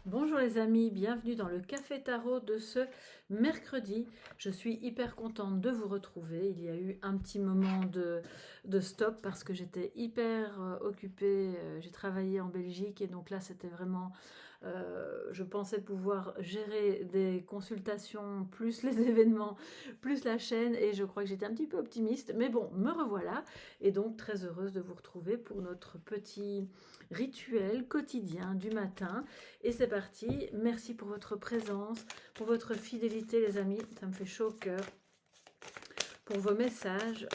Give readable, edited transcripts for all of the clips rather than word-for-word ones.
Bonjour les amis, bienvenue dans le Café Tarot de ce mercredi. Je suis hyper contente de vous retrouver. Il y a eu un petit moment de stop parce que j'étais hyper occupée. J'ai travaillé en Belgique et donc là c'était vraiment... je pensais pouvoir gérer des consultations, plus les événements, plus la chaîne et je crois que j'étais un petit peu optimiste. Mais bon, me revoilà et donc très heureuse de vous retrouver pour notre petit rituel quotidien du matin. Et c'est parti, merci pour votre présence, pour votre fidélité les amis, ça me fait chaud au cœur, pour vos messages,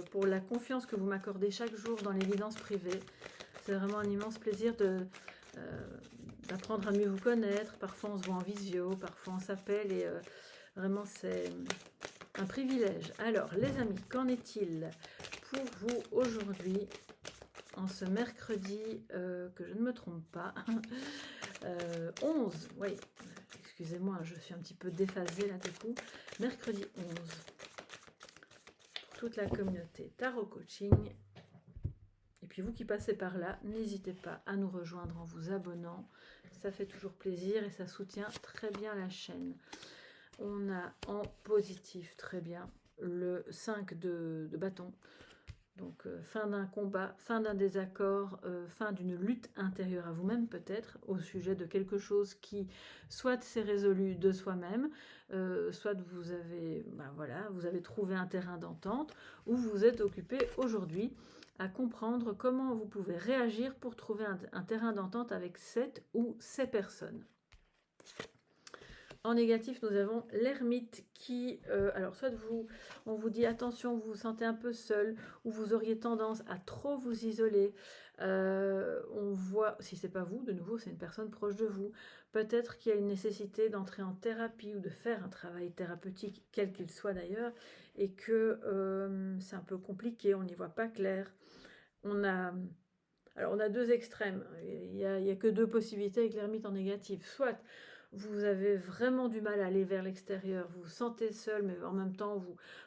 pour la confiance que vous m'accordez chaque jour dans les guidances privées. C'est vraiment un immense plaisir d'apprendre à mieux vous connaître. Parfois on se voit en visio, parfois on s'appelle et vraiment c'est un privilège. Alors les amis, qu'en est-il pour vous aujourd'hui, en ce mercredi, que je ne me trompe pas, 11, oui, excusez-moi, je suis un petit peu déphasée là du coup, mercredi 11, pour toute la communauté Tarot Coaching. Et puis vous qui passez par là, n'hésitez pas à nous rejoindre en vous abonnant, ça fait toujours plaisir et ça soutient très bien la chaîne. On a en positif, très bien, le 5 de bâton. Donc fin d'un combat, fin d'un désaccord, fin d'une lutte intérieure à vous-même peut-être, au sujet de quelque chose qui soit s'est résolu de soi-même, soit vous avez, voilà, vous avez trouvé un terrain d'entente, ou vous êtes occupé aujourd'hui à comprendre comment vous pouvez réagir pour trouver un terrain d'entente avec cette ou ces personnes. En négatif, nous avons l'ermite qui, alors soit on vous dit attention, vous vous sentez un peu seul, ou vous auriez tendance à trop vous isoler. On voit, si c'est pas vous, de nouveau, c'est une personne proche de vous. Peut-être qu'il y a une nécessité d'entrer en thérapie ou de faire un travail thérapeutique, quel qu'il soit d'ailleurs, et que c'est un peu compliqué, on n'y voit pas clair. Alors on a deux extrêmes, il y a que deux possibilités avec l'ermite en négatif. Soit vous avez vraiment du mal à aller vers l'extérieur, vous vous sentez seul, mais en même temps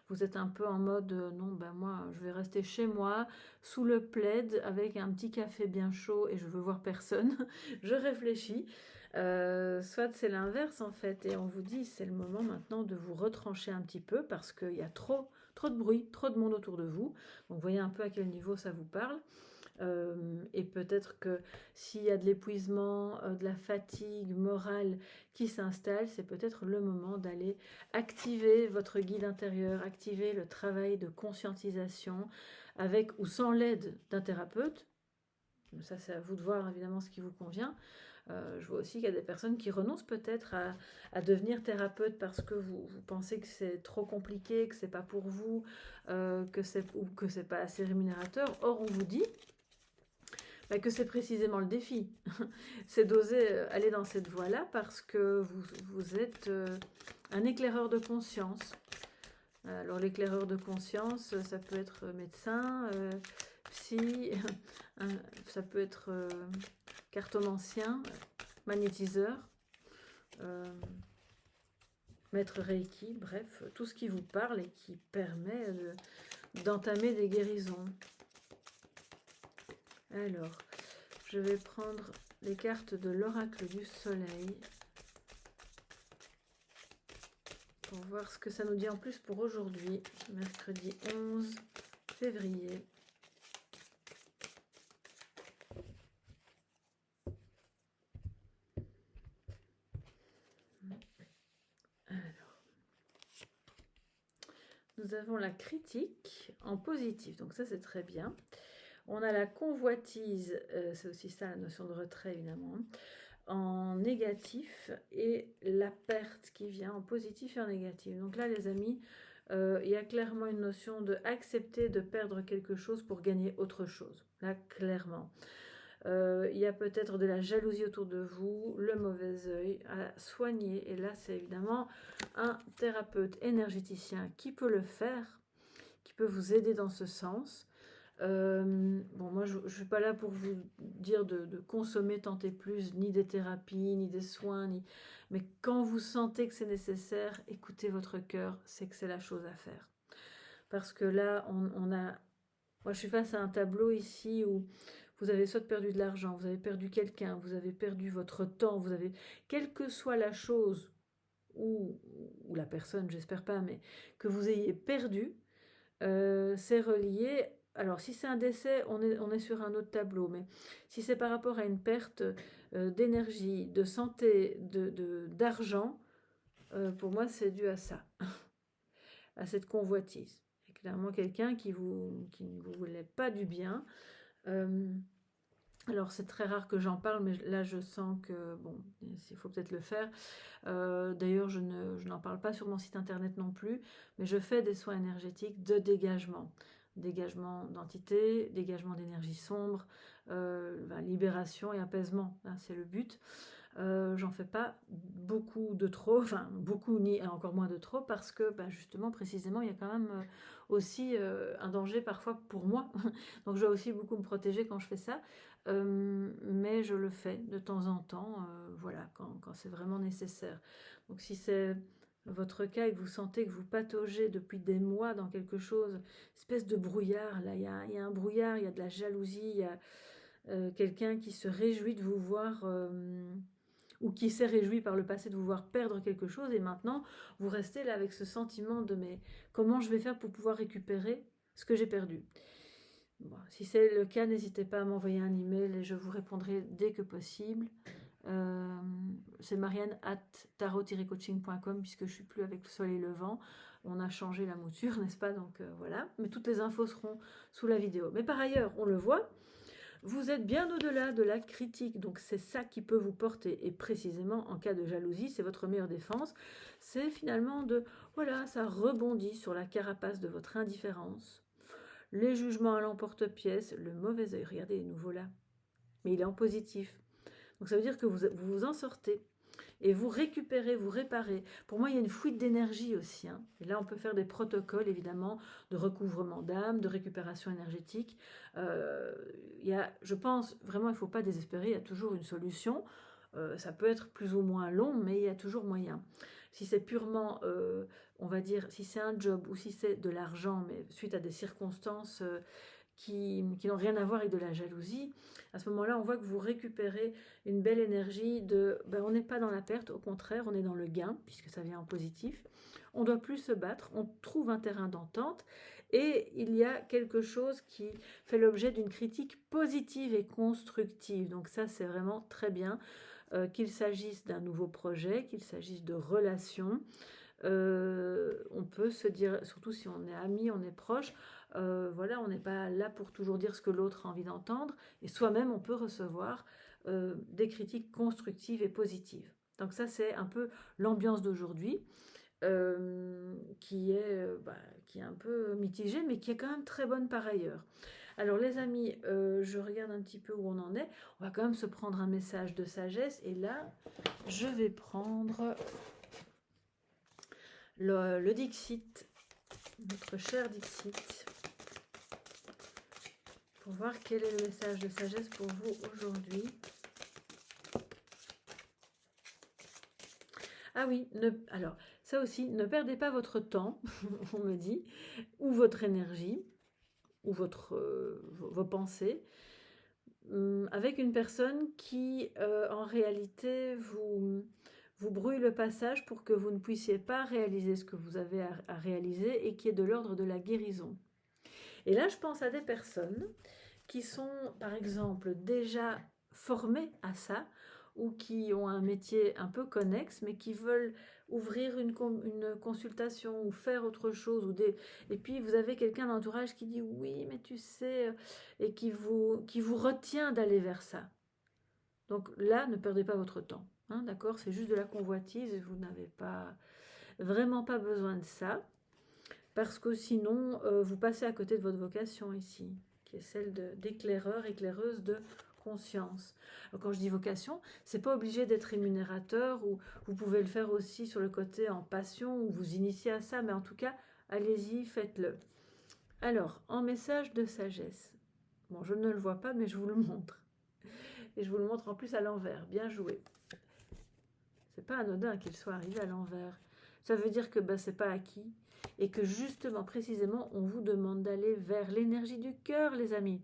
vous êtes un peu en mode non, ben moi je vais rester chez moi, sous le plaid, avec un petit café bien chaud et je veux voir personne, je réfléchis. Soit c'est l'inverse en fait, et on vous dit c'est le moment maintenant de vous retrancher un petit peu parce qu'il y a trop de bruit, trop de monde autour de vous. Donc vous voyez un peu à quel niveau ça vous parle. Et peut-être que s'il y a de l'épuisement, de la fatigue morale qui s'installe, c'est peut-être le moment d'aller activer votre guide intérieur, activer le travail de conscientisation avec ou sans l'aide d'un thérapeute. Ça, c'est à vous de voir évidemment ce qui vous convient. Je vois aussi qu'il y a des personnes qui renoncent peut-être à devenir thérapeute parce que vous pensez que c'est trop compliqué, que c'est pas pour vous, que c'est pas assez rémunérateur. Or, on vous dit que c'est précisément le défi. C'est d'oser aller dans cette voie-là parce que vous êtes un éclaireur de conscience. Alors l'éclaireur de conscience, ça peut être médecin, psy, ça peut être cartomancien, magnétiseur, maître Reiki, bref, tout ce qui vous parle et qui permet d'entamer des guérisons. Alors, je vais prendre les cartes de l'oracle du soleil pour voir ce que ça nous dit en plus pour aujourd'hui, mercredi 11 février. Alors, nous avons la critique en positif, donc ça c'est très bien. On a la convoitise, c'est aussi ça la notion de retrait évidemment, en négatif, et la perte qui vient en positif et en négatif. Donc là les amis, il y a clairement une notion de accepter de perdre quelque chose pour gagner autre chose. Là clairement. Il y a peut-être de la jalousie autour de vous, le mauvais œil à soigner. Et là c'est évidemment un thérapeute énergéticien qui peut le faire, qui peut vous aider dans ce sens. Bon, moi je ne suis pas là pour vous dire de consommer tant et plus, ni des thérapies, ni des soins, mais quand vous sentez que c'est nécessaire, écoutez votre cœur, c'est que c'est la chose à faire. Parce que là, moi je suis face à un tableau ici où vous avez soit perdu de l'argent, vous avez perdu quelqu'un, vous avez perdu votre temps, vous avez, quelle que soit la chose ou la personne, j'espère pas, mais que vous ayez perdu, c'est relié. Alors, si c'est un décès, on est sur un autre tableau, mais si c'est par rapport à une perte d'énergie, de santé, d'argent, pour moi, c'est dû à ça, à cette convoitise. C'est clairement quelqu'un qui ne vous voulait pas du bien. Alors, c'est très rare que j'en parle, mais là, je sens que, bon, il faut peut-être le faire. D'ailleurs, je n'en parle pas sur mon site internet non plus, mais je fais des soins énergétiques de dégagement. Dégagement d'entités, dégagement d'énergie sombre, libération et apaisement, hein, c'est le but. J'en fais pas beaucoup de trop, enfin beaucoup ni encore moins de trop, parce que justement, précisément, il y a quand même aussi un danger parfois pour moi. Donc je dois aussi beaucoup me protéger quand je fais ça. Mais je le fais de temps en temps, voilà, quand c'est vraiment nécessaire. Donc si c'est votre cas et que vous sentez que vous pataugez depuis des mois dans quelque chose, espèce de brouillard, là, il y a un brouillard, il y a de la jalousie, il y a quelqu'un qui se réjouit de vous voir, ou qui s'est réjoui par le passé de vous voir perdre quelque chose, et maintenant, vous restez là avec ce sentiment de « mais comment je vais faire pour pouvoir récupérer ce que j'ai perdu ?» Bon, si c'est le cas, n'hésitez pas à m'envoyer un email et je vous répondrai dès que possible. C'est marianne@tarot-coaching.com, puisque je suis plus avec le soleil levant. On a changé la mouture, n'est-ce pas? Donc voilà. Mais toutes les infos seront sous la vidéo. Mais par ailleurs, on le voit, vous êtes bien au-delà de la critique. Donc c'est ça qui peut vous porter. Et précisément, en cas de jalousie, c'est votre meilleure défense. C'est finalement voilà, ça rebondit sur la carapace de votre indifférence. Les jugements à l'emporte-pièce, le mauvais œil, regardez, il est nouveau là, mais il est en positif. Donc ça veut dire que vous vous en sortez et vous récupérez, vous réparez. Pour moi, il y a une fuite d'énergie aussi, hein. Et là, on peut faire des protocoles, évidemment, de recouvrement d'âme, de récupération énergétique. Je pense, vraiment, il ne faut pas désespérer, il y a toujours une solution. Ça peut être plus ou moins long, mais il y a toujours moyen. Si c'est purement, on va dire, si c'est un job ou si c'est de l'argent, mais suite à des circonstances qui n'ont rien à voir avec de la jalousie, à ce moment-là, on voit que vous récupérez une belle énergie on n'est pas dans la perte, au contraire, on est dans le gain, puisque ça vient en positif. On ne doit plus se battre, on trouve un terrain d'entente, et il y a quelque chose qui fait l'objet d'une critique positive et constructive. Donc ça, c'est vraiment très bien. Qu'il s'agisse d'un nouveau projet, qu'il s'agisse de relations, on peut se dire, surtout si on est amis, on est proche, voilà, on n'est pas là pour toujours dire ce que l'autre a envie d'entendre, et soi-même on peut recevoir des critiques constructives et positives. Donc ça, c'est un peu l'ambiance d'aujourd'hui, qui est un peu mitigée, mais qui est quand même très bonne par ailleurs. Alors les amis, je regarde un petit peu où on en est. On va quand même se prendre un message de sagesse. Et là, je vais prendre le Dixit, notre cher Dixit, pour voir quel est le message de sagesse pour vous aujourd'hui. Ah oui, alors ça aussi, ne perdez pas votre temps, on me dit, ou votre énergie, ou vos pensées, avec une personne qui, en réalité, vous brouille le passage pour que vous ne puissiez pas réaliser ce que vous avez à réaliser, et qui est de l'ordre de la guérison. Et là, je pense à des personnes qui sont, par exemple, déjà formées à ça, ou qui ont un métier un peu connexe, mais qui veulent ouvrir une consultation ou faire autre chose. Et puis, vous avez quelqu'un d'entourage qui dit « oui, mais tu sais », et qui vous retient d'aller vers ça. Donc là, ne perdez pas votre temps, hein, d'accord? C'est juste de la convoitise et vous n'avez vraiment pas besoin de ça, parce que sinon, vous passez à côté de votre vocation ici, qui est celle d'éclaireur, éclaireuse de conscience. Alors, quand je dis vocation, c'est pas obligé d'être rémunérateur, ou vous pouvez le faire aussi sur le côté en passion, ou vous initier à ça, mais en tout cas, allez-y, faites-le. Alors, en message de sagesse, bon, je ne le vois pas, mais je vous le montre. Et je vous le montre en plus à l'envers. Bien joué. C'est pas anodin qu'il soit arrivé à l'envers. Ça veut dire que c'est pas acquis, et que justement, précisément, on vous demande d'aller vers l'énergie du cœur, les amis.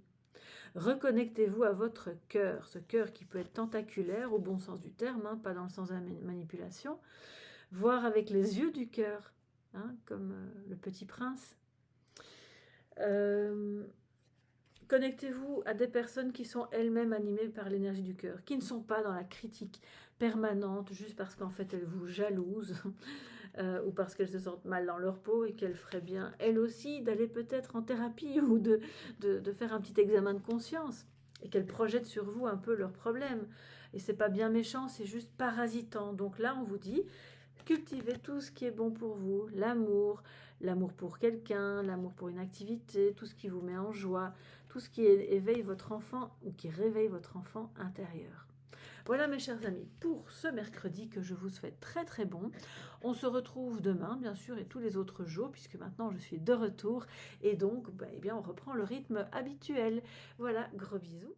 Reconnectez-vous à votre cœur, ce cœur qui peut être tentaculaire au bon sens du terme, hein, pas dans le sens de la manipulation, voir avec les yeux du cœur, hein, comme le petit prince. Connectez-vous à des personnes qui sont elles-mêmes animées par l'énergie du cœur, qui ne sont pas dans la critique permanente, juste parce qu'en fait elles vous jalousent, ou parce qu'elles se sentent mal dans leur peau et qu'elles feraient bien, elles aussi, d'aller peut-être en thérapie ou de faire un petit examen de conscience, et qu'elles projettent sur vous un peu leurs problèmes. Et c'est pas bien méchant, c'est juste parasitant. Donc là, on vous dit, cultivez tout ce qui est bon pour vous, l'amour, l'amour pour quelqu'un, l'amour pour une activité, tout ce qui vous met en joie, tout ce qui éveille votre enfant ou qui réveille votre enfant intérieur. Voilà mes chers amis, pour ce mercredi que je vous souhaite très très bon. On se retrouve demain bien sûr et tous les autres jours puisque maintenant je suis de retour et donc eh bien, on reprend le rythme habituel. Voilà, gros bisous.